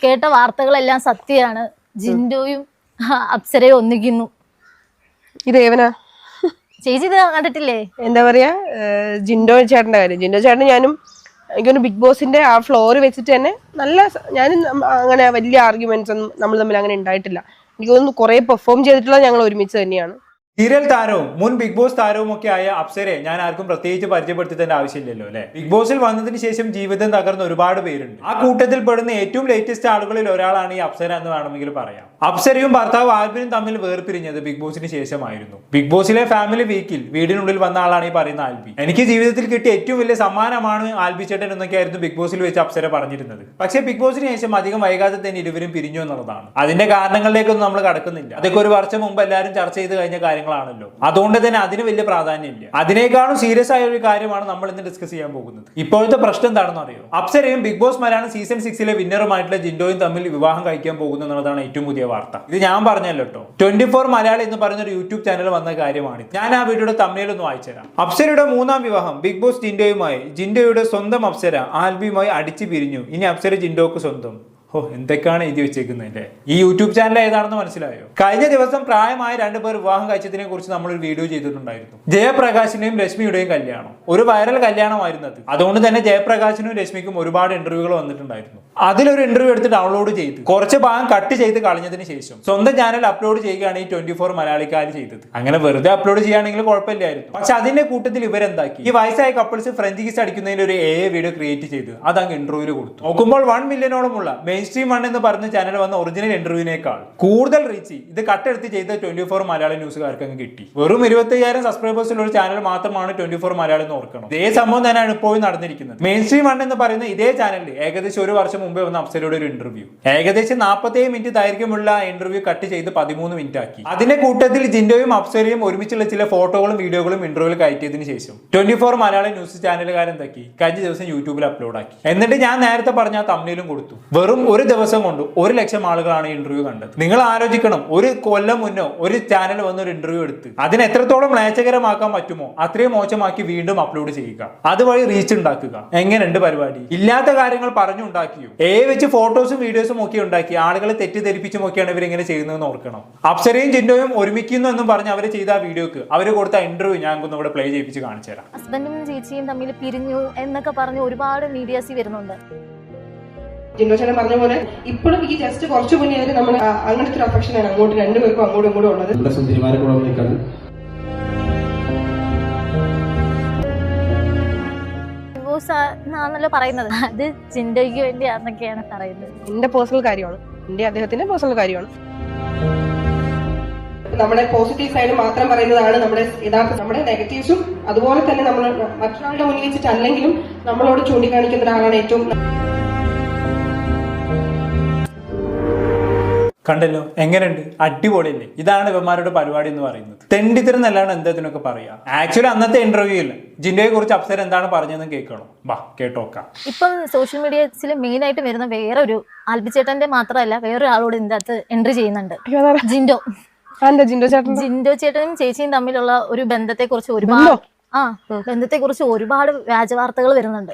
കേട്ട വാർത്തകളെല്ലാം സത്യമാണ്. ജിൻഡോയും അപ്സരയും ഒന്നിക്കുന്നു. ഇതേവനാ ചേച്ചി ഇത് കണ്ടിട്ടില്ലേ? എന്താ പറയാ, ജിൻഡോ ചേട്ടന്റെ കാര്യം. ജിൻഡോ ചേട്ടൻ ഞാനും എനിക്കൊന്ന് ബിഗ് ബോസിന്റെ ആ ഫ്ലോർ വെച്ചിട്ട് തന്നെ ഞാനും അങ്ങനെ വലിയ ആർഗ്യുമെന്റ്സ് ഒന്നും നമ്മൾ തമ്മിൽ അങ്ങനെ ഉണ്ടായിട്ടില്ല. എനിക്ക് തോന്നുന്നു കുറെ പെർഫോം ചെയ്തിട്ടുള്ളത് ഞങ്ങൾ ഒരുമിച്ച് തന്നെയാണ്. സീരിയൽ താരവും മുൻ ബിഗ് ബോസ് താരവും ഒക്കെ ആയ അപ്സരയെ ഞാൻ ആർക്കും പ്രത്യേകിച്ച് പരിചയപ്പെടുത്തേണ്ട ആവശ്യമില്ലല്ലോ അല്ലെ. ബിഗ് ബോസിൽ വന്നതിന് ശേഷം ജീവിതം തകർന്ന ഒരുപാട് പേരുണ്ട്. ആ കൂട്ടത്തിൽ പെടുന്ന ഏറ്റവും ലേറ്റസ്റ്റ് ആളുകളിൽ ഒരാളാണ് ഈ അപ്സര എന്ന് വേണമെങ്കിൽ പറയാം. അപ്സരയും ഭർത്താവ് ആൽബിനും തമ്മിൽ വേർപിരിഞ്ഞത് ബിഗ് ബോസിന് ശേഷമായിരുന്നു. ബിഗ് ബോസിലെ ഫാമിലി വീക്കിൽ വീടിനുള്ളിൽ വന്ന ആളാണ് ഈ പറയുന്ന ആൽബി. എനിക്ക് ജീവിതത്തിൽ കിട്ടിയ ഏറ്റവും വലിയ സമ്മാനമാണ് ആൽബി ചേട്ടൻ എന്നൊക്കെയായിരുന്നു ബിഗ് ബോസിൽ വെച്ച് അപ്സര പറഞ്ഞിരുന്നത്. പക്ഷേ ബിഗ് ബോസിന് ശേഷം അധികം വൈകാതെ തന്നെ ഇരുവരും പിരിഞ്ഞു എന്നുള്ളതാണ്. അതിന്റെ കാരണങ്ങളിലേക്കൊന്നും നമ്മൾ കടക്കുന്നില്ല. അതൊക്കെ ഒരു വർഷം മുമ്പ് എല്ലാവരും ചർച്ച ചെയ്ത് കഴിഞ്ഞ കാര്യങ്ങളാണല്ലോ. അതുകൊണ്ട് തന്നെ അതിന് വലിയ പ്രാധാന്യമില്ല. അതിനേക്കാളും സീരിയസ് ആയ ഒരു കാര്യമാണ് നമ്മൾ ഇന്ന് ഡിസ്കസ് ചെയ്യാൻ പോകുന്നത്. ഇപ്പോഴത്തെ പ്രശ്നം എന്താണെന്ന് അറിയോ? അപ്സരയും ബിഗ് ബോസ് മലയാളം സീസൺ 6 വിന്നറുമായിട്ടുള്ള ജിൻഡോയും തമ്മിൽ വിവാഹം കഴിക്കാൻ പോകുന്നു എന്നുള്ളതാണ് ഏറ്റവും പുതിയ വാർത്ത. ഇത് ഞാൻ പറഞ്ഞല്ലോ കേട്ടോ. 24 മലയാളം എന്ന് പറയുന്ന ഒരു യൂട്യൂബ് ചാനൽ വന്ന കാര്യമാണ്. ഞാൻ ആ വീഡിയോയുടെ തമ്മിൽ ഒന്ന് വായിച്ചുതരാം. അപ്സരയുടെ മൂന്നാം വിവാഹം ബിഗ് ബോസ് ജിൻഡോയുമായി. ജിൻഡോയുടെ സ്വന്തം അപ്സര ആൽബിയുമായി അടിച്ചു പിരിഞ്ഞു. ഇനി അപ്സര ജിൻഡോക്ക് സ്വന്തം. ഓ, എന്തൊക്കെയാണ് എഴുതി വെച്ചേക്കുന്നല്ലേ. ഈ യൂട്യൂബ് ചാനൽ ഏതാണെന്ന് മനസ്സിലായോ? കഴിഞ്ഞ ദിവസം പ്രായമായ 2 പേർ വിവാഹം കഴിച്ചതിനെ കുറിച്ച് നമ്മളൊരു വീഡിയോ ചെയ്തിട്ടുണ്ടായിരുന്നു. ജയപ്രകാശിന്റെയും രശ്മിയുടെയും കല്യാണം ഒരു വൈറൽ കല്യാണമായിരുന്നു അത്. അതുകൊണ്ട് തന്നെ ജയപ്രകാശിനും രശ്മിക്കും ഒരുപാട് ഇന്റർവ്യൂകൾ വന്നിട്ടുണ്ടായിരുന്നു. അതിലൊരു ഇന്റർവ്യൂ എടുത്ത് ഡൗൺലോഡ് ചെയ്ത് കുറച്ച് ഭാഗം കട്ട് ചെയ്ത് കളഞ്ഞതിന് ശേഷം സ്വന്തം ചാനൽ അപ്ലോഡ് ചെയ്യുകയാണ് ഈ 24 മലയാളിക്കാർ ചെയ്തത്. അങ്ങനെ വെറുതെ അപ്ലോഡ് ചെയ്യുകയാണെങ്കിൽ കുഴപ്പമില്ലായിരുന്നു. പക്ഷെ അതിന്റെ കൂട്ടത്തിൽ ഇവരെന്താക്കി, ഈ വയസ്സായ കപ്പിൾസ് ഫ്രഞ്ച് കിസ് അടിക്കുന്നതിന് ഒരു വീഡിയോ ക്രിയേറ്റ് ചെയ്ത് അതങ്ങ് ഇന്റർവ്യൂല് കൊടുത്തു. നോക്കുമ്പോൾ 1 മില്യണോളമുള്ള മെയിൻ സ്ട്രീം 1 എന്ന് പറഞ്ഞ ചാനൽ വന്ന ഒറിജിനൽ ഇന്റർവ്യൂവിനേക്കാൾ കൂടുതൽ റീച്ച് ഇത് കട്ടെടുത്ത് ചെയ്ത 24 മലയാളം ന്യൂസുകാർക്ക് അങ്ങ് കിട്ടി. വെറും 25,000 സബ്സ്ക്രൈബേഴ്സിൽ ഒരു ചാനൽ മാത്രമാണ് 24 മലയാളം എന്ന് ഓർക്കണം. ഇതേ സംഭവം തന്നെയാണ് ഇപ്പോഴും നടന്നിരിക്കുന്നത്. മെയിൻ സ്ട്രീം 1 എന്ന് പറയുന്ന ഇതേ ചാനലിൽ ഏകദേശം ഒരു വർഷം മുമ്പേ വന്ന അപ്സരയുടെ ഒരു ഇന്റർവ്യൂ ഏകദേശം 47 മിനിറ്റ് ദൈർഘ്യമുള്ള ഇന്റർവ്യൂ കട്ട് ചെയ്ത് 13 മിനിറ്റ് ആക്കി. അതിന്റെ കൂട്ടത്തിൽ ജിൻഡോയും അപ്സരയും ഒരുമിച്ചുള്ള ചില ഫോട്ടോകളും വീഡിയോകളും ഇന്റർവ്യൂവിൽ കയറ്റിയതിനു ശേഷം 24 മലയാളം ന്യൂസ് ചാനലുകാരെന്താക്കി കഴിഞ്ഞ ദിവസം യൂട്യൂബിൽ അപ്ലോഡ് ആക്കി. എന്നിട്ട് ഞാൻ നേരത്തെ പറഞ്ഞ ആ തമ്മിലും കൊടുത്തു. വെറും ഒരു ദിവസം കൊണ്ട് 1 ലക്ഷം ആളുകളാണ് ഈ ഇന്റർവ്യൂ കണ്ടത്. നിങ്ങൾ ആലോചിക്കണം, ഒരു കൊല്ലം മുന്നോ ഒരു ചാനൽ വന്ന ഒരു ഇന്റർവ്യൂ എടുത്ത് അതിന് എത്രത്തോളം മ്ലേച്ഛകരമാക്കാൻ പറ്റുമോ അത്രയും മോശമാക്കി വീണ്ടും അപ്ലോഡ് ചെയ്യുക, അതുവഴി റീച്ച് ഉണ്ടാക്കുക. എങ്ങനെയുണ്ട് പരിപാടി? ഇല്ലാത്ത കാര്യങ്ങൾ പറഞ്ഞുണ്ടാക്കിയോ വെച്ച് ഫോട്ടോസും വീഡിയോസും ഒക്കെ ഉണ്ടാക്കി ആളുകളെ തെറ്റിദ്ധരിപ്പിച്ചും ഒക്കെയാണ് ഇവരിങ്ങനെ ചെയ്യുന്നതെന്ന് ഓർക്കണം. അപ്സരയും ജിൻഡോയും ഒരുമിക്കുന്നു എന്നും പറഞ്ഞ് അവർ ചെയ്ത ആ വീഡിയോക്ക് അവർ കൊടുത്ത ഇന്റർവ്യൂ ഞാൻ ഒന്ന് ഇവിടെ പ്ലേ ചെയ്യിപ്പിച്ച് കാണിച്ചു തരാം. ഹസ്ബൻഡും ചേച്ചിയും തമ്മിൽ പിരിഞ്ഞു എന്നൊക്കെ പറഞ്ഞ് ഒരുപാട് മീഡിയാസ് വരുന്നുണ്ട്. ജിൻഡോ ചേട്ടൻ പറഞ്ഞ പോലെ ഇപ്പോഴും ഈ ജസ്റ്റ് കുറച്ചു മുന്നേ നമ്മൾ അങ്ങനത്തെ ഒരു അഫക്ഷനാണ് അങ്ങോട്ട് രണ്ടുപേർക്കും അങ്ങോട്ടും ഇങ്ങോട്ടും ഉള്ളത്. ാണല്ലോ പറയുന്നത്. അത് ജിൻഡോയ്ക്ക് വേണ്ടിയാണെന്നൊക്കെയാണ് പറയുന്നത്. എന്റെ പേഴ്സണൽ കാര്യമാണ്, എന്റെ അദ്ദേഹത്തിന്റെ പേഴ്സണൽ കാര്യമാണ്. നമ്മുടെ പോസിറ്റീവ് സൈഡ് മാത്രം പറയുന്നതാണ് നമ്മുടെ യഥാർത്ഥ നമ്മുടെ നെഗറ്റീവ്സും അതുപോലെ തന്നെ നമ്മൾ മറ്റൊരാളുടെ മുന്നിൽ വെച്ചിട്ടല്ലെങ്കിലും നമ്മളോട് ചൂണ്ടിക്കാണിക്കുന്ന ഒരാളാണ് ഏറ്റവും. കണ്ടല്ലോ, എങ്ങനെയുണ്ട്? അടിപൊളിയല്ലേ? ഇതാണ് ഇവന്മാരുടെ പരിപാടി എന്ന് പറയുന്നത്. തെണ്ടിത്തരം എന്തതിനൊക്കെ പറയാം. ആക്ച്വലി അന്നത്തെ ഇന്റർവ്യൂയിൽ ജിൻഡോയെ കുറിച്ച് അപ്സര എന്താണ് പറഞ്ഞതെന്ന് കേൾക്കണം. വാ കേട്ടോക്കാം. ഇപ്പം സോഷ്യൽ മീഡിയസിൽ മെയിൻ ആയിട്ട് വരുന്ന വേറൊരു ആൽബിച്ചേട്ടന്റെ മാത്രമല്ല വേറൊരു ആളോട് ഇതിന്റെ അകത്ത് എൻട്രി ചെയ്യുന്നുണ്ട്. ജിൻഡോ ചേട്ടനും ചേച്ചിയും തമ്മിലുള്ള ഒരു ബന്ധത്തെ കുറിച്ച് ഒരുപാട് വ്യാജവാർത്തകൾ വരുന്നുണ്ട്.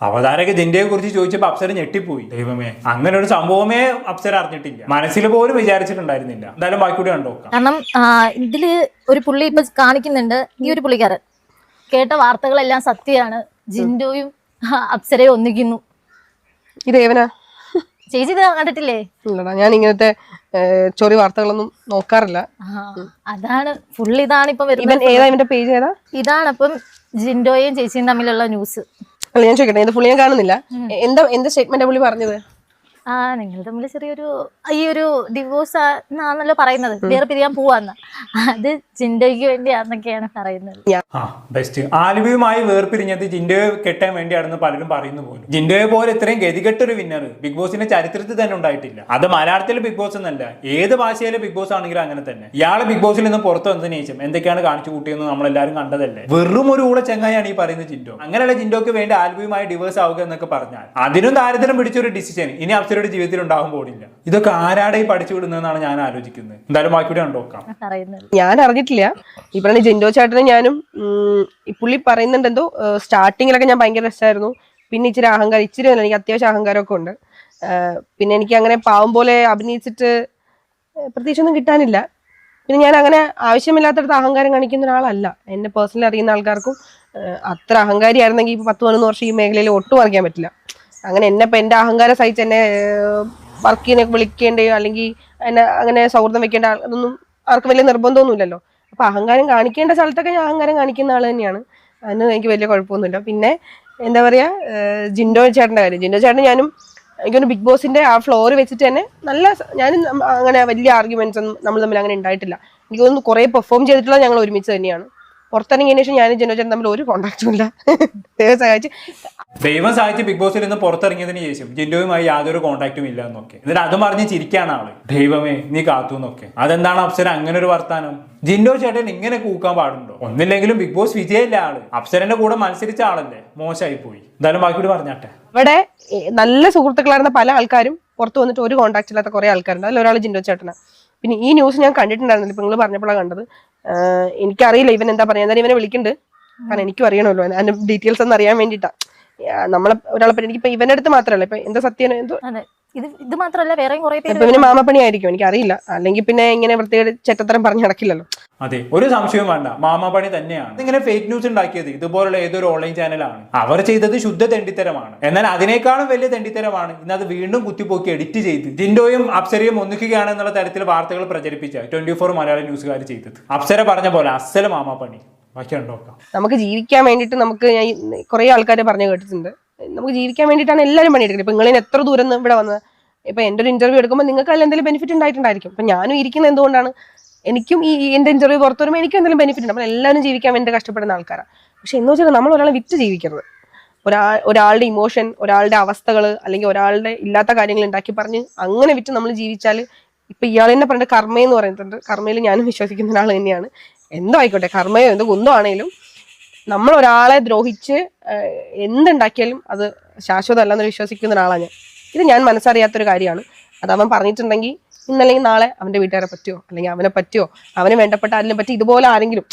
അവതാരക ജിൻഡോയെ കുറിച്ച് ചോദിച്ചപ്പോൾ അപ്സര ഞെട്ടിപ്പോയി. ദൈവമേ, അങ്ങനെ ഒരു സംഭവമേ അപ്സര അറിഞ്ഞിട്ടില്ല, മനസ്സിൽ പോലും വിചാരിച്ചിട്ടുണ്ടായിരുന്നില്ല. എന്തായാലും ബാക്കി കൂടി കണ്ടോ. കാരണം ഇതില് ഒരു പുള്ളി ഇപ്പൊ കാണിക്കുന്നുണ്ട്. ഈ ഒരു പുള്ളിക്കാരൻ കേട്ട വാർത്തകളെല്ലാം സത്യമാണ്. ജിൻഡോയും അപ്സരയും ഒന്നിക്കുന്നു. ഇതേവനാ ചേച്ചി ഇത് കണ്ടിട്ടില്ലേ? ഇല്ലടാ, ഞാൻ ഇങ്ങനത്തെ ചൊറി വാർത്തകളൊന്നും നോക്കാറില്ല. അതാണ് ഫുൾ. ഇതാണ് ഇപ്പൊ വരുന്നത്. പേജ് ഏതാ? ഇതാണ് ഇപ്പം ജിൻഡോയും ചേച്ചിയും തമ്മിലുള്ള ന്യൂസ്. ഞാൻ ചോദിക്കട്ടെ, ഇത് പുള്ളി ഞാൻ കാണുന്നില്ല. എന്താ സ്റ്റേറ്റ്മെന്റ് പുള്ളി പറഞ്ഞത്? നിങ്ങൾ തമ്മിൽ ചെറിയൊരു ഈ ഒരു ഡിവോഴ്സ് ആണല്ലോ പറയുന്നത്, വേറെ പിരിയാൻ പോവാന്ന്. അത് ജിൻഡോയ്ക്ക് വേണ്ടിയാന്നൊക്കെയാണ് പറയുന്നത്. ബെസ്റ്റ്. ആൽബിയുമായി വേർപിരിഞ്ഞത് ജിൻഡോയെ കെട്ടാൻ വേണ്ടിയാണെന്ന് പലരും പറയുന്നു പോലും. ജിൻഡോയെ പോലെ ഇത്രയും ഗതികെട്ടൊരു വിന്നർ ബിഗ് ബോസിന്റെ ചരിത്രത്തിൽ തന്നെ ഉണ്ടായിട്ടില്ല. അത് മലയാളത്തിലെ ബിഗ് ബോസ് എന്നല്ല, ഏത് ഭാഷയിലെ ബിഗ് ബോസ് ആണെങ്കിലും അങ്ങനെ തന്നെ. ഇയാളെ ബിഗ് ബോസിൽ നിന്നും പുറത്തു വന്നതിന് ശേഷം എന്തൊക്കെയാണ് കാണിച്ചു കൂട്ടിയെന്ന് നമ്മളെല്ലാവരും കണ്ടതല്ലേ. വെറും ഒരു ഊള ചെങ്ങായാണ് ഈ പറയുന്നത് ജിൻഡോ. അങ്ങനെയുള്ള ജിൻഡോക്ക് വേണ്ടി ആൽബിയുമായി ഡിവോഴ്സ് ആവുക എന്നൊക്കെ പറഞ്ഞാൽ അതിനും ദാരിദ്ര്യം പിടിച്ചൊരു ഡിസിഷൻ ഇനി അപ്സരയുടെ ജീവിതത്തിൽ ഉണ്ടാകാൻ പോണില്ല. ഇതൊക്കെ ആരാടെ പഠിച്ചു വിടുന്നതെന്നാണ് ഞാൻ ആലോചിക്കുന്നത്. എന്തായാലും ബാക്കി കൂടി കണ്ടോക്കാം. ഞാൻ അറിഞ്ഞിട്ടില്ല. ഈ പറഞ്ഞ ജിൻഡോ ചേട്ടനും ഞാനും പുള്ളി പറയുന്നുണ്ട് എന്തോ സ്റ്റാർട്ടിങ്ങിലൊക്കെ ഞാൻ ഭയങ്കര രസമായിരുന്നു. പിന്നെ ഇച്ചിരി അഹങ്കാരം, ഇച്ചിരി എനിക്ക് അത്യാവശ്യം അഹങ്കാരമൊക്കെ ഉണ്ട്. പിന്നെ എനിക്ക് അങ്ങനെ പാവം പോലെ അഭിനയിച്ചിട്ട് പ്രത്യേകിച്ചൊന്നും കിട്ടാനില്ല. പിന്നെ ഞാൻ അങ്ങനെ ആവശ്യമില്ലാത്തടത്ത് അഹങ്കാരം കാണിക്കുന്ന ഒരാളല്ല. എന്നെ പേഴ്സണലി അറിയുന്ന ആൾക്കാർക്കും അത്ര അഹങ്കാരിയായിരുന്നെങ്കിൽ ഇപ്പൊ 10-11 വർഷം ഈ മേഖലയിൽ ഒട്ടും അറിയാൻ പറ്റില്ല. അങ്ങനെ എന്റെ അഹങ്കാരം സഹിച്ച് എന്നെ വർക്കിനെ വിളിക്കേണ്ടയോ അല്ലെങ്കിൽ എന്നെ അങ്ങനെ സൗഹൃദം വെക്കേണ്ട അതൊന്നും ആർക്കും വലിയ നിർബന്ധമൊന്നുമില്ലല്ലോ. അപ്പൊ അഹങ്കാരം കാണിക്കേണ്ട സ്ഥലത്തൊക്കെ ഞാൻ അഹങ്കാരം കാണിക്കുന്ന ആൾ തന്നെയാണ്. അതിന് എനിക്ക് വലിയ കുഴപ്പമൊന്നുമില്ല. പിന്നെ എന്താ പറയാ, ജിൻഡോ ചേട്ടന്റെ കാര്യം, ജിൻഡോ ചേട്ടൻ ഞാനും എനിക്കൊന്ന് ബിഗ് ബോസിന്റെ ആ ഫ്ലോർ വെച്ചിട്ട് തന്നെ ഞാനും അങ്ങനെ വലിയ ആർഗ്യുമെന്റ്സ് ഒന്നും നമ്മൾ തമ്മിൽ അങ്ങനെ ഉണ്ടായിട്ടില്ല. എനിക്ക് തോന്നുന്നു കുറെ പെർഫോം ചെയ്തിട്ടുള്ള ഞങ്ങൾ ഒരുമിച്ച് തന്നെയാണ്. പുറത്തിറങ്ങിയതിനു ശേഷം ഞാനും ജിൻഡോ ചേട്ടൻ തമ്മിൽ ഒരു കോൺടാക്റ്റും ഇല്ല. ദൈവം സഹായിച്ച് ബിഗ് ബോസിൽ നിന്ന് പുറത്തിറങ്ങിയതിന് ശേഷം ജിൻഡോയുമായി യാതൊരു കോൺടാക്റ്റും ഇല്ല എന്നൊക്കെ, എന്നിട്ട് അതും പറഞ്ഞ് ചിരിക്കാണ് ആള്. ദൈവമേ നീ കാത്തു എന്നൊക്കെ. അതെന്താണ് അപ്സര അങ്ങനെ ഒരു വർത്താനം? ജിൻഡോ ചേട്ടൻ ഇങ്ങനെ കൂക്കാൻ പാടുണ്ടോ? ഒന്നില്ലെങ്കിലും ബിഗ് ബോസ് വിജയല്ല ആള്. അപ്സരന്റെ കൂടെ മത്സരിച്ച ആളല്ലേ, മോശമായി പോയി. എന്തായാലും ബാക്കിയോട് പറഞ്ഞാട്ടെ. ഇവിടെ നല്ല സുഹൃത്തുക്കളായിരുന്ന പല ആൾക്കാരും പുറത്ത് വന്നിട്ട് ഒരു കോൺടാക്ട് ഇല്ലാത്ത കുറെ ആൾക്കാരുണ്ട്. അതിൽ ഒരാൾ ജിൻഡോ ചേട്ടനാണ്. പിന്നെ ഈ ന്യൂസ് ഞാൻ കണ്ടിട്ടുണ്ടായിരുന്നില്ല, ഇപ്പൊ നിങ്ങൾ പറഞ്ഞപ്പോഴാണ് കണ്ടത്. എനിക്കറിയില്ല ഇവൻ എന്താ പറയാ. എന്തായാലും ഇവനെ വിളിക്കുന്നുണ്ട്, കാരണം എനിക്കും അറിയണമല്ലോ അതിന്റെ ഡീറ്റെയിൽസ് ഒന്ന് അറിയാൻ വേണ്ടിട്ടാ. നമ്മളെ ഒരാളെ പറ്റി എനിക്കിപ്പോ ഇവന്റെ അടുത്ത് മാത്രമല്ല, ഇപ്പൊ എന്താ സത്യം എന്തോ ഇത് മാത്രമല്ല വേറെയും കുറെ പേര് ഇപ്പൊ ഇവന് മാമപ്പണി ആയിരിക്കും, എനിക്കറിയില്ല. അല്ലെങ്കിൽ പിന്നെ ഇങ്ങനെ പ്രത്യേക ചെറ്റത്തരം പറഞ്ഞു നടക്കില്ലല്ലോ. അതെ, ഒരു സംശയവും വേണ്ട, മാമാപണി തന്നെയാണ്. ഇങ്ങനെ ഫേക്ക് ന്യൂസ് ഉണ്ടാക്കിയത് ഇതുപോലുള്ള ഏതൊരു ഓൺലൈൻ ചാനലാണ്. അവർ ചെയ്തത് ശുദ്ധ തെണ്ടിത്തരമാണ്. എന്നാൽ അതിനേക്കാളും വലിയ തെണ്ടിത്തരമാണ് ഇന്ന് അത് വീണ്ടും കുത്തിപ്പോക്കി എഡിറ്റ് ചെയ്ത് ജിൻഡോയും അപ്സരയും ഒന്നിക്കുകയാണ് എന്നുള്ള തരത്തിൽ വാർത്തകൾ പ്രചരിപ്പിച്ച 24 മലയാള ന്യൂസുകാർ ചെയ്തത്. അപ്സര പറഞ്ഞ പോലെ അസല മാമാപണി. നമുക്ക് ജീവിക്കാൻ വേണ്ടിയിട്ട് നമുക്ക് കുറെ ആൾക്കാരെ പറഞ്ഞു കേട്ടിട്ടുണ്ട്, നമുക്ക് ജീവിക്കാൻ വേണ്ടിയിട്ടാണ് എല്ലാവരും പണിയെടുക്കുന്നത്. ഇപ്പൊ നിങ്ങളിന് എത്ര ദൂരം ഇവിടെ വന്നത്, ഇപ്പൊ എന്റെ ഒരു ഇന്റർവ്യൂ എടുക്കുമ്പോൾ നിങ്ങൾക്ക് അതിൽ എന്തെങ്കിലും ബെനിഫിറ്റ് ഉണ്ടായിട്ടുണ്ടായിരിക്കും. അപ്പൊ ഞാനും ഇരിക്കുന്നത് എന്തുകൊണ്ടാണ്, എനിക്കും എന്റെ ഇന്റർവ്യൂ പുറത്തു വരുമ്പോൾ എനിക്കും എന്തെങ്കിലും ബെനിഫിറ്റ് ഉണ്ട്. അപ്പോൾ എല്ലാവരും ജീവിക്കാൻ വേണ്ടി കഷ്ടപ്പെടുന്ന ആൾക്കാരാണ്. പക്ഷെ എന്ന് വെച്ചാൽ നമ്മൾ ഒരാളെ വിറ്റ് ജീവിക്കരുത്. ഒരാളുടെ ഇമോഷൻ, ഒരാളുടെ അവസ്ഥകൾ, അല്ലെങ്കിൽ ഒരാളുടെ ഇല്ലാത്ത കാര്യങ്ങൾ ഉണ്ടാക്കി പറഞ്ഞ് അങ്ങനെ വിറ്റ് നമ്മൾ ജീവിച്ചാൽ, ഇപ്പൊ ഇയാൾ തന്നെ പറഞ്ഞ കർമ്മ എന്ന് പറയുന്നുണ്ട്. കർമ്മയിൽ ഞാനും വിശ്വസിക്കുന്ന ഒരാൾ തന്നെയാണ്. എന്തോ ആയിക്കോട്ടെ, കർമ്മയോ എന്തോ കുന്തോ ആണെങ്കിലും നമ്മൾ ഒരാളെ ദ്രോഹിച്ച് എന്തുണ്ടാക്കിയാലും അത് ശാശ്വതമല്ലെന്ന് വിശ്വസിക്കുന്ന ഒരാളാണ് ഞാൻ. ഇത് ഞാൻ മനസ്സറിയാത്തൊരു കാര്യമാണ്. അത് അവൻ പറഞ്ഞിട്ടുണ്ടെങ്കിൽ ഇന്നല്ലെങ്കിൽ നാളെ അവന്റെ വീട്ടുകാരെ പറ്റിയോ അല്ലെങ്കിൽ അവനെ പറ്റിയോ അവന് വേണ്ടപ്പെട്ട അതിനെ പറ്റി ഇതുപോലെ ആരെങ്കിലും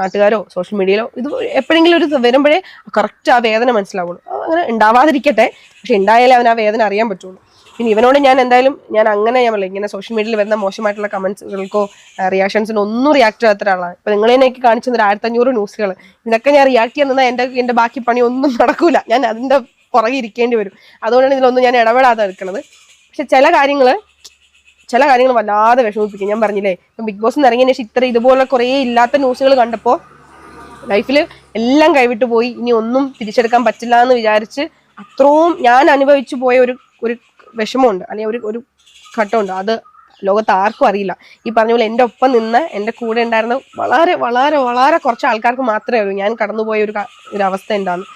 നാട്ടുകാരോ സോഷ്യൽ മീഡിയയിലോ ഇത് എപ്പോഴെങ്കിലും ഒരു വരുമ്പോഴേ കറക്റ്റ് ആ വേദന മനസ്സിലാവുള്ളൂ. അങ്ങനെ ഉണ്ടാവാതിരിക്കട്ടെ, പക്ഷെ ഉണ്ടായാലേ അവൻ ആ വേദന അറിയാൻ പറ്റുള്ളൂ. പിന്നെ ഇവനോട് ഞാൻ എന്തായാലും ഞാൻ ഇങ്ങനെ സോഷ്യൽ മീഡിയയിൽ വരുന്ന മോശമായിട്ടുള്ള കമന്റ്സുകൾക്കോ റിയാക്ഷൻസിനോ ഒന്നും റിയാക്ട് ചെയ്യാത്ത ഒരാളാണ്. ഇപ്പൊ നിങ്ങളെനിക്ക് കാണിച്ചു 1500 ന്യൂസുകൾ, ഇതിനൊക്കെ ഞാൻ റിയാക്ട് ചെയ്യുന്ന എന്റെ ബാക്കി പണി ഒന്നും നടക്കൂല. ഞാൻ അതിന്റെ പുറകെ ഇരിക്കേണ്ടി വരും. അതുകൊണ്ടാണ് ഇതിലൊന്നും ഞാൻ ഇടപെടാതെ എടുക്കുന്നത്. പക്ഷെ ചില കാര്യങ്ങൾ വല്ലാതെ വിഷമിപ്പിക്കും. ഞാൻ പറഞ്ഞില്ലേ, ഇപ്പം ബിഗ് ബോസ് ഇറങ്ങിയതിന് ശേഷം ഇതുപോലെ കുറേ ഇല്ലാത്ത ന്യൂസുകൾ കണ്ടപ്പോൾ ലൈഫിൽ എല്ലാം കൈവിട്ടു പോയി, ഇനി ഒന്നും തിരിച്ചെടുക്കാൻ പറ്റില്ല എന്ന് വിചാരിച്ച് അത്രയും ഞാൻ അനുഭവിച്ചു പോയ ഒരു വിഷമമുണ്ട്, അല്ലെങ്കിൽ ഒരു ഘട്ടമുണ്ട്. അത് ലോകത്ത് ആർക്കും അറിയില്ല. ഈ പറഞ്ഞ പോലെ എൻ്റെ ഒപ്പം നിന്ന് എൻ്റെ കൂടെ ഉണ്ടായിരുന്ന വളരെ വളരെ വളരെ കുറച്ച് ആൾക്കാർക്ക് മാത്രമേ അറിയൂ ഞാൻ കടന്നുപോയ ഒരു അവസ്ഥ ഉണ്ടാകുന്നു.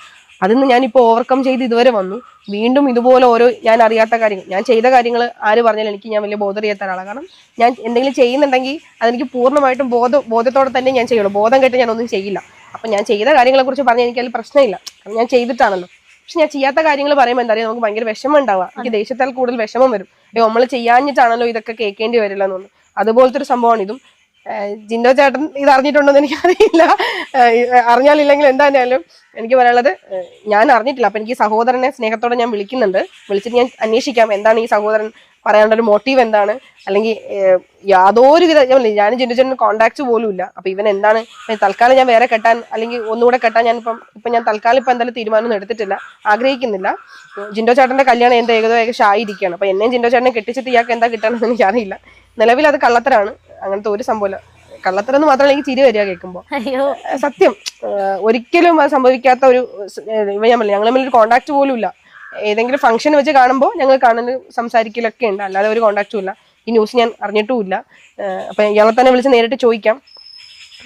അതിന്ന് ഞാനിപ്പോൾ ഓവർകം ചെയ്ത് ഇതുവരെ വന്നു. വീണ്ടും ഇതുപോലെ ഞാൻ അറിയാത്ത കാര്യങ്ങൾ, ഞാൻ ചെയ്ത കാര്യങ്ങൾ ആര് പറഞ്ഞാലും ഞാൻ വലിയ ബോധം അറിയാത്ത ഒരാളാണ്. കാരണം ഞാൻ എന്തെങ്കിലും ചെയ്യുന്നുണ്ടെങ്കിൽ അതെനിക്ക് പൂർണ്ണമായിട്ടും ബോധത്തോടെ തന്നെ ഞാൻ ചെയ്യുള്ളൂ. ബോധം കേട്ട് ഞാൻ ഒന്നും ചെയ്യില്ല. അപ്പം ഞാൻ ചെയ്ത കാര്യങ്ങളെക്കുറിച്ച് പറഞ്ഞാൽ എനിക്കതിൽ പ്രശ്നമില്ല, കാരണം ഞാൻ ചെയ്തിട്ടാണല്ലോ. പക്ഷെ ഞാൻ ചെയ്യാത്ത കാര്യങ്ങൾ പറയുമ്പോൾ എന്താ പറയുക, നമുക്ക് ഭയങ്കര വിഷമം ഉണ്ടാവുക. എനിക്ക് ദേഷ്യത്താൽ കൂടുതൽ വിഷമം വരും. നമ്മൾ ചെയ്യാഞ്ഞിട്ടാണല്ലോ ഇതൊക്കെ കേൾക്കേണ്ടി വരില്ല എന്നുള്ളത്. അതുപോലത്തെ ഒരു സംഭവമാണ് ഇതും. ജിൻഡോ ചേട്ടൻ ഇത് അറിഞ്ഞിട്ടുണ്ടോ എന്ന് എനിക്കറിയില്ല. അറിഞ്ഞാലില്ലെങ്കിൽ എന്തായാലും എനിക്ക് പറയാനുള്ളത്, ഞാൻ അറിഞ്ഞിട്ടില്ല. അപ്പൊ എനിക്ക് ഈ സഹോദരനെ സ്നേഹത്തോടെ ഞാൻ വിളിച്ചിട്ട് ഞാൻ അന്വേഷിക്കാം എന്താണ് ഈ സഹോദരൻ പറയാനുള്ള ഒരു മോട്ടീവ് എന്താണ്, അല്ലെങ്കിൽ യാതൊരു വിധ ഞാൻ ജിൻഡോ ചേട്ടന് കോൺടാക്ട് പോലും ഇല്ല. അപ്പൊ ഇവൻ എന്താണ് തൽക്കാലം ഞാൻ വേറെ കെട്ടാൻ അല്ലെങ്കിൽ ഒന്നുകൂടെ കെട്ടാൻ ഞാൻ തൽക്കാലം ഇപ്പൊ എന്തായാലും തീരുമാനം എടുത്തിട്ടില്ല, ആഗ്രഹിക്കുന്നില്ല. ജിൻഡോ ചേട്ടന്റെ കല്യാണം എന്റെ ഏകദേശം ആയിരിക്കുകയാണ്. അപ്പൊ എന്നെയും ജിൻഡോ ചേട്ടനെ കെട്ടിച്ചിട്ട് ഇയാൾക്ക് എന്താ കിട്ടാനെന്ന് എനിക്കറിയില്ല. നിലവിൽ അത് കള്ളത്തരാണ്, അങ്ങനത്തെ ഒരു സംഭവമില്ല. കള്ളത്തരം എന്ന് മാത്രമല്ല എനിക്ക് ചിരി വരിക കേൾക്കുമ്പോൾ. സത്യം ഒരിക്കലും അത് സംഭവിക്കാത്ത ഒരു ഞങ്ങൾ തമ്മിൽ കോൺടാക്ട് പോലും ഇല്ല. ഏതെങ്കിലും ഫംഗ്ഷൻ വെച്ച് കാണുമ്പോൾ ഞങ്ങൾ കാണുന്നത് സംസാരിക്കലൊക്കെ ഉണ്ട്, അല്ലാതെ ഒരു കോൺടാക്റ്റും ഇല്ല. ഈ ന്യൂസ് ഞാൻ അറിഞ്ഞിട്ടുമില്ല. അപ്പൊ ഇയാളെ തന്നെ വിളിച്ച് നേരിട്ട് ചോദിക്കാം.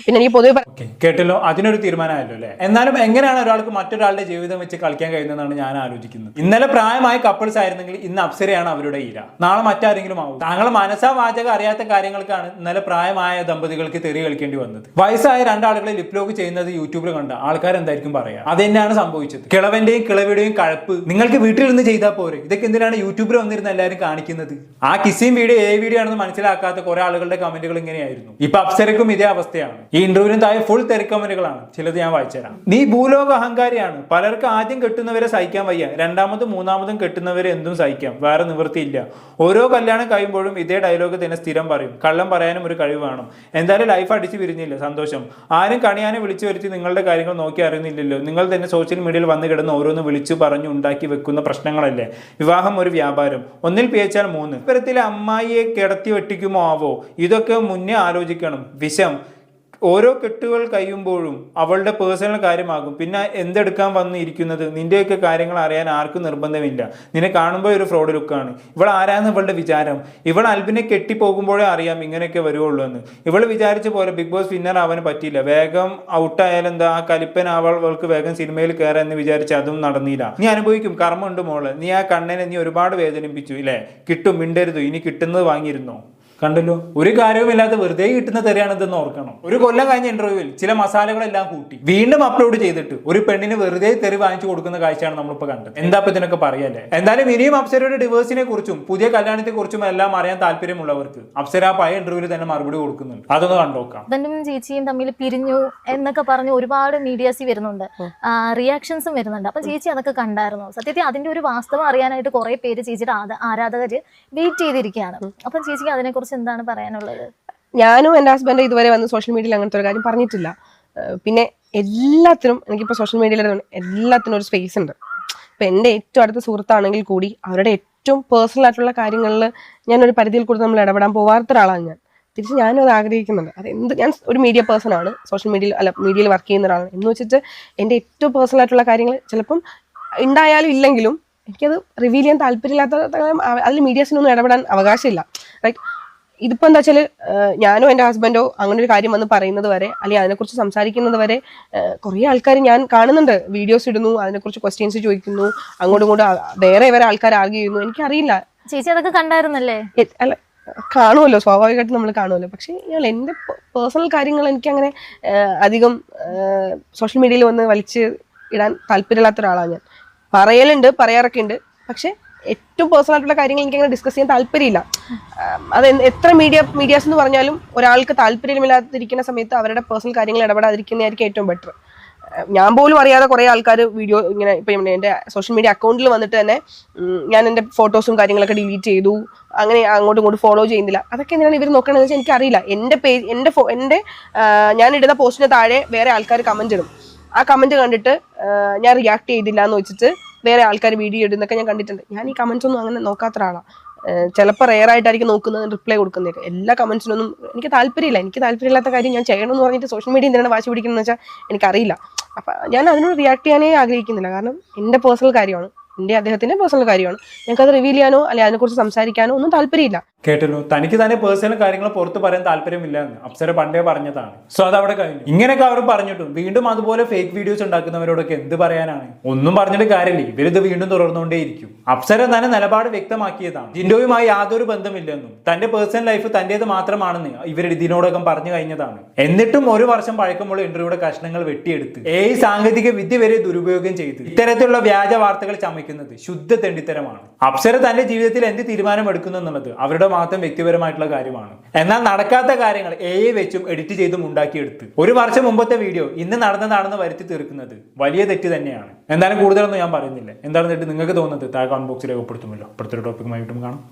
പിന്നെ എനിക്ക് പൊതുവെ കേട്ടല്ലോ, അതിനൊരു തീരുമാനമായല്ലോ അല്ലേ. എന്നാലും എങ്ങനെയാണ് ഒരാൾക്ക് മറ്റൊരാളുടെ ജീവിതം വെച്ച് കളിക്കാൻ കഴിയുന്നതെന്നാണ് ഞാൻ ആലോചിക്കുന്നത്. ഇന്നലെ പ്രായമായ കപ്പിൾസ് ആയിരുന്നെങ്കിൽ ഇന്ന് അപ്സരയാണ് അവരുടെ ഇര, നാളെ മറ്റാരെങ്കിലും ആവും. താങ്കൾ മനസ്സാ വാചകം അറിയാത്ത കാര്യങ്ങൾക്കാണ് ഇന്നലെ പ്രായമായ ദമ്പതികൾക്ക് തെറി കളിക്കേണ്ടി വന്നത്. വയസ്സായ രണ്ടാളുകളെ ലിപ്ലോക്ക് ചെയ്യുന്നത് യൂട്യൂബിൽ കണ്ട ആൾക്കാർ എന്തായിരിക്കും പറയാ? അത് തന്നെയാണ് സംഭവിച്ചത്. കിളവന്റെയും കിളവിയുടെയും കഴപ്പ് നിങ്ങൾക്ക് വീട്ടിലിരുന്ന് ചെയ്താൽ പോരെ, ഇതൊക്കെ എന്തിനാണ് യൂട്യൂബിൽ വന്നിരുന്ന എല്ലാവരും കാണിക്കുന്നത്? ആ കിസ്സിങ് വീഡിയോ വീഡിയോ ആണെന്ന് മനസ്സിലാക്കാത്ത കുറെ ആളുകളുടെ കമന്റുകൾ ഇങ്ങനെയായിരുന്നു. ഇപ്പൊ അപ്സരക്കും ഇതേ അവസ്ഥയാണ്. ഈ ഇന്റർവ്യൂവിന് താഴെ ഫുൾ തെറിക്കമന്റുകളാണ്. ചിലത് ഞാൻ വായിച്ചുതരാം. നീ ഭൂലോക അഹങ്കാരിയാണ്. പലർക്ക് ആദ്യം കെട്ടുന്നവരെ സഹിക്കാൻ വയ്യ, രണ്ടാമതും മൂന്നാമതും കെട്ടുന്നവരെ എന്തും സഹിക്കാം, വേറെ നിവൃത്തിയില്ല. ഓരോ കല്യാണം കഴിയുമ്പോഴും ഇതേ ഡയലോഗ് തന്നെ സ്ഥിരം പറയും. കള്ളം പറയാനും ഒരു കഴിവ് വേണം. എന്തായാലും ലൈഫ് അടിച്ചു പിരിഞ്ഞില്ല, സന്തോഷം. ആരും കണിയാനെ വിളിച്ചു വരുത്തി നിങ്ങളുടെ കാര്യങ്ങൾ നോക്കി അറിയുന്നില്ലല്ലോ. നിങ്ങൾ തന്നെ സോഷ്യൽ മീഡിയയിൽ വന്ന് കിടന്ന് ഓരോന്ന് വിളിച്ചു പറഞ്ഞു ഉണ്ടാക്കി വെക്കുന്ന പ്രശ്നങ്ങളല്ലേ. വിവാഹം ഒരു വ്യാപാരം, ഒന്നിൽ പിയച്ചാൽ 3. ഇത്തരത്തിലെ അമ്മായിയെ കിടത്തി വെട്ടിക്കുമോ ആവോ? ഇതൊക്കെ മുന്നേ ആലോചിക്കണം. വിഷം ഓരോ കെട്ടുകൾ കഴിയുമ്പോഴും അവളുടെ പേഴ്സണൽ കാര്യമാകും. പിന്നെ എന്തെടുക്കാൻ വന്നിരിക്കുന്നത്? നിന്റെയൊക്കെ കാര്യങ്ങൾ അറിയാൻ ആർക്കും നിർബന്ധമില്ല. നിന്നെ കാണുമ്പോൾ ഒരു ഫ്രോഡ് ലുക്കാണ്. ഇവൾ ആരാന്ന് ഇവളുടെ വിചാരം? ഇവൾ അൽബിനെ കെട്ടിപ്പോകുമ്പോഴേ അറിയാം ഇങ്ങനെയൊക്കെ വരുവുള്ളൂ എന്ന്. ഇവൾ വിചാരിച്ച പോലെ ബിഗ് ബോസ് വിന്നർ ആവാൻ പറ്റിയില്ല. വേഗം ഔട്ടായാലും എന്താ, ആ കലിപ്പൻ അവൾക്ക് വേഗം സിനിമയിൽ കയറാൻ എന്ന് വിചാരിച്ച് അതും നടന്നില്ല. നീ അനുഭവിക്കും, കർമ്മമുണ്ട് മോള്. നീ ആ കണ്ണനെ നീ ഒരുപാട് വേദനിപ്പിച്ചു ഇല്ലേ? കിട്ടും, മിണ്ടരുത്. ഇനി കിട്ടുന്നത് വാങ്ങിയിരുന്നോ? കണ്ടല്ലോ, ഒരു കാര്യവുമില്ലാതെ വെറുതെ കിട്ടുന്ന തെറിയാണിതെന്ന് ഓർക്കണം. ഒരു കൊല്ലം കഴിഞ്ഞ ഇന്റർവ്യൂവിൽ ചില മസാലകളെല്ലാം കൂട്ടി വീണ്ടും അപ്ലോഡ് ചെയ്തിട്ട് ഒരു പെണ്ണിന് വെറുതെ തെറി വാങ്ങിച്ചു കൊടുക്കുന്ന കാഴ്ചയാണ് നമ്മളിപ്പോൾ കണ്ടത്. എന്താ ഇപ്പൊ ഇതിനൊക്കെ പറയല്ലേ? എന്തായാലും ഇനിയും അപ്സരയുടെ ഡിവേഴ്സിനെ കുറിച്ചും പുതിയ കല്യാണത്തെ കുറിച്ചും എല്ലാം അറിയാൻ താല്പര്യമുള്ളവർക്ക് അപ്സര പഴയ ഇന്റർവ്യൂവിൽ തന്നെ മറുപടി കൊടുക്കുന്നുണ്ട്. അതൊന്ന് കണ്ടോക്കാം. ഹസ്ബൻഡും ചേച്ചിയും തമ്മിൽ പിരിഞ്ഞു എന്നൊക്കെ പറഞ്ഞ് ഒരുപാട് മീഡിയാസി വരുന്നുണ്ട്, റിയാക്ഷൻസും വരുന്നുണ്ട്. അപ്പൊ ചേച്ചി അതൊക്കെ കണ്ടായിരുന്നു? സത്യത്തിൽ അതിന്റെ ഒരു വാസ്തവം അറിയാനായിട്ട് കുറെ പേര് ചേച്ചിയുടെ ആരാധകര് വെയിറ്റ് ചെയ്തിരിക്കുകയാണ്. അപ്പൊ ചേച്ചിക്ക് അതിനെക്കുറിച്ച് എന്താണ് പറയാനുള്ളത്? ഞാനും എൻ്റെ ഹസ്ബൻഡ് ഇതുവരെ വന്ന് സോഷ്യൽ മീഡിയയിൽ അങ്ങനത്തെ ഒരു കാര്യം പറഞ്ഞിട്ടില്ല. പിന്നെ എല്ലാത്തിനും എനിക്കിപ്പോൾ സോഷ്യൽ മീഡിയയിൽ എല്ലാത്തിനും ഒരു സ്പേസ് ഉണ്ട്. ഇപ്പം എൻ്റെ ഏറ്റവും അടുത്ത സുഹൃത്താണെങ്കിൽ കൂടി അവരുടെ ഏറ്റവും പേഴ്സണൽ ആയിട്ടുള്ള കാര്യങ്ങളിൽ ഞാനൊരു പരിധിയിൽ കൂടുതൽ നമ്മൾ ഇടപെടാൻ പോകാത്ത ഒരാളാണ് ഞാൻ. തിരിച്ച് ഞാനും അത് ആഗ്രഹിക്കുന്നുണ്ട്. ഞാൻ ഒരു മീഡിയ പേഴ്സൺ ആണ്, സോഷ്യൽ മീഡിയയിൽ വർക്ക് ചെയ്യുന്ന ഒരാളാണ് എന്ന് വെച്ചിട്ട് എൻ്റെ ഏറ്റവും പേഴ്സണൽ ആയിട്ടുള്ള കാര്യങ്ങൾ ചിലപ്പം ഉണ്ടായാലും ഇല്ലെങ്കിലും എനിക്കത് റിവീൽ ചെയ്യാൻ താല്പര്യമില്ലാത്ത അതിൽ മീഡിയാസിനൊന്നും ഇടപെടാൻ അവകാശമില്ല. റൈറ്റ്? ഇതിപ്പോൾ എന്താ വെച്ചാൽ ഞാനോ എൻ്റെ ഹസ്ബൻഡോ അങ്ങനെ ഒരു കാര്യം വന്ന് പറയുന്നത് വരെ അല്ലെങ്കിൽ അതിനെക്കുറിച്ച് സംസാരിക്കുന്നത് വരെ കുറേ ആൾക്കാർ ഞാൻ കാണുന്നുണ്ട്, വീഡിയോസ് ഇടുന്നു, അതിനെക്കുറിച്ച് ക്വസ്റ്റ്യൻസ് ചോദിക്കുന്നു, അങ്ങോട്ടും ഇങ്ങോട്ടും വേറെ വേറെ ആൾക്കാർ ആർഗ്യൂ ചെയ്യുന്നു. എനിക്കറിയില്ല. ചേച്ചി അതൊക്കെ കണ്ടായിരുന്നല്ലേ? അല്ല, കാണുമല്ലോ, സ്വാഭാവികമായിട്ട് നമ്മൾ കാണുമല്ലോ. പക്ഷെ ഞാൻ എൻ്റെ പേഴ്സണൽ കാര്യങ്ങൾ എനിക്കങ്ങനെ അധികം സോഷ്യൽ മീഡിയയിൽ വന്ന് വലിച്ച് ഇടാൻ താല്പര്യമില്ലാത്ത ഒരാളാണ് ഞാൻ. പറയലുണ്ട്, പറയാറൊക്കെ ഉണ്ട്. പക്ഷെ ഏറ്റവും പേഴ്സണൽ ആയിട്ടുള്ള കാര്യങ്ങൾ എനിക്കങ്ങനെ ഡിസ്കസ് ചെയ്യാൻ താല്പര്യമില്ല. അത് എത്ര മീഡിയാസ് എന്ന് പറഞ്ഞാലും ഒരാൾക്ക് താല്പര്യമില്ലാതിരിക്കുന്ന സമയത്ത് അവരുടെ പേഴ്സണൽ കാര്യങ്ങൾ ഇടപെടാതിരിക്കുന്നതായിരിക്കും ഏറ്റവും ബെറ്റർ. ഞാൻ പോലും അറിയാതെ കുറേ ആൾക്കാർ വീഡിയോ ഇങ്ങനെ ഇപ്പം എൻ്റെ സോഷ്യൽ മീഡിയ അക്കൗണ്ടിൽ വന്നിട്ട് തന്നെ ഞാൻ എൻ്റെ ഫോട്ടോസും കാര്യങ്ങളൊക്കെ ഡിലീറ്റ് ചെയ്തു, അങ്ങനെ അങ്ങോട്ടും ഇങ്ങോട്ടും ഫോളോ ചെയ്യുന്നില്ല. അതൊക്കെ എന്തിനാണ് ഇവർ നോക്കണമെന്ന് വെച്ചാൽ എനിക്കറിയില്ല. എൻ്റെ ഞാനിടുന്ന പോസ്റ്റിന് താഴെ വേറെ ആൾക്കാർ കമൻറ്റ് ഇടും. ആ കമൻറ്റ് കണ്ടിട്ട് ഞാൻ റിയാക്ട് ചെയ്തില്ല എന്ന് വെച്ചിട്ട് വേറെ ആൾക്കാർ വീഡിയോ ഇടുന്നൊക്കെ ഞാൻ കണ്ടിട്ടുണ്ട്. ഞാൻ ഈ കമൻസ് ഒന്നും അങ്ങനെ നോക്കാത്ത ഒരാളാണ്. ചിലപ്പോൾ റെയർ ആയിട്ടായിരിക്കും നോക്കുന്നത്, റിപ്ലൈ കൊടുക്കുന്നത്. എല്ലാ കമൻസിനൊന്നും എനിക്ക് താല്പര്യമില്ല. എനിക്ക് താല്പര്യമില്ലാത്ത കാര്യം ഞാൻ ചെയ്യണമെന്ന് പറഞ്ഞിട്ട് സോഷ്യൽ മീഡിയ എന്തിനാണ് വാശി പിടിക്കുന്നതെന്ന് വെച്ചാൽ എനിക്കറിയില്ല. അപ്പം ഞാൻ അതിനോട് റിയാക്ട് ചെയ്യാനേ ആഗ്രഹിക്കുന്നില്ല. കാരണം എൻ്റെ പേഴ്സണൽ കാര്യമാണ്, എൻ്റെ അദ്ദേഹത്തിൻ്റെ പേഴ്സണൽ കാര്യമാണ്. ഞങ്ങൾക്കത് റിവീൽ ചെയ്യാനോ അല്ലെങ്കിൽ അതിനെക്കുറിച്ച് സംസാരിക്കാനോ ഒന്നും താല്പര്യമില്ല. കേട്ടല്ലോ, തനിക്ക് തന്നെ പേഴ്സണൽ കാര്യങ്ങൾ പുറത്ത് പറയാൻ താല്പര്യമില്ല എന്ന് അപ്സര പണ്ടേ പറഞ്ഞതാണ്. സോ അതവിടെ കഴിഞ്ഞു. ഇങ്ങനെയൊക്കെ അവർ പറഞ്ഞിട്ടും വീണ്ടും അതുപോലെ ഫേക്ക് വീഡിയോസ് ഉണ്ടാക്കുന്നവരോടൊക്കെ എന്ത് പറയാനാണ്? ഒന്നും പറഞ്ഞിട്ട് കാര്യമില്ല, ഇവരിത് വീണ്ടും തുടർന്നുകൊണ്ടേയിരിക്കും. അപ്സര തന്നെ നിലപാട് വ്യക്തമാക്കിയതാണ്. ജിൻഡോയുമായി യാതൊരു ബന്ധമില്ലെന്നും തന്റെ പേഴ്സണൽ ലൈഫ് തന്റേത് മാത്രമാണെന്ന് ഇവർ ഇതിനോടകം പറഞ്ഞു കഴിഞ്ഞതാണ്. എന്നിട്ടും 1 വർഷം പഴക്കമുള്ള ഇന്റർവ്യൂയുടെ കഷ്ണങ്ങൾ വെട്ടിയെടുത്ത് സാങ്കേതിക വിദ്യ വരെ ദുരുപയോഗം ചെയ്ത് ഇത്തരത്തിലുള്ള വ്യാജ വാർത്തകൾ ചമയ്ക്കുന്നത് ശുദ്ധ തെണ്ടിത്തരമാണ്. അപ്സര തന്റെ ജീവിതത്തിൽ എന്ത് തീരുമാനം എടുക്കുന്നു എന്നുള്ളത് അവരുടെ മാത്രം വ്യക്തിപരമായിട്ടുള്ള കാര്യമാണ്. എന്നാൽ നടക്കാത്ത കാര്യങ്ങൾ AI വെച്ചും എഡിറ്റ് ചെയ്തും ഉണ്ടാക്കിയെടുത്ത് 1 വർഷം മുമ്പത്തെ വീഡിയോ ഇന്ന് നടന്നതാണെന്ന് വരുത്തി തീർക്കുന്നത് വലിയ തെറ്റ് തന്നെയാണ്. എന്തായാലും കൂടുതലൊന്നും ഞാൻ പറയുന്നില്ല. എന്താണെന്ന് നിങ്ങൾക്ക് തോന്നുന്നത് താഴെ കമന്റ് ബോക്സിൽ രേഖപ്പെടുത്തുമല്ലോ. അടുത്തൊരു ടോപ്പിക്കുമായി വീണ്ടും കാണാം.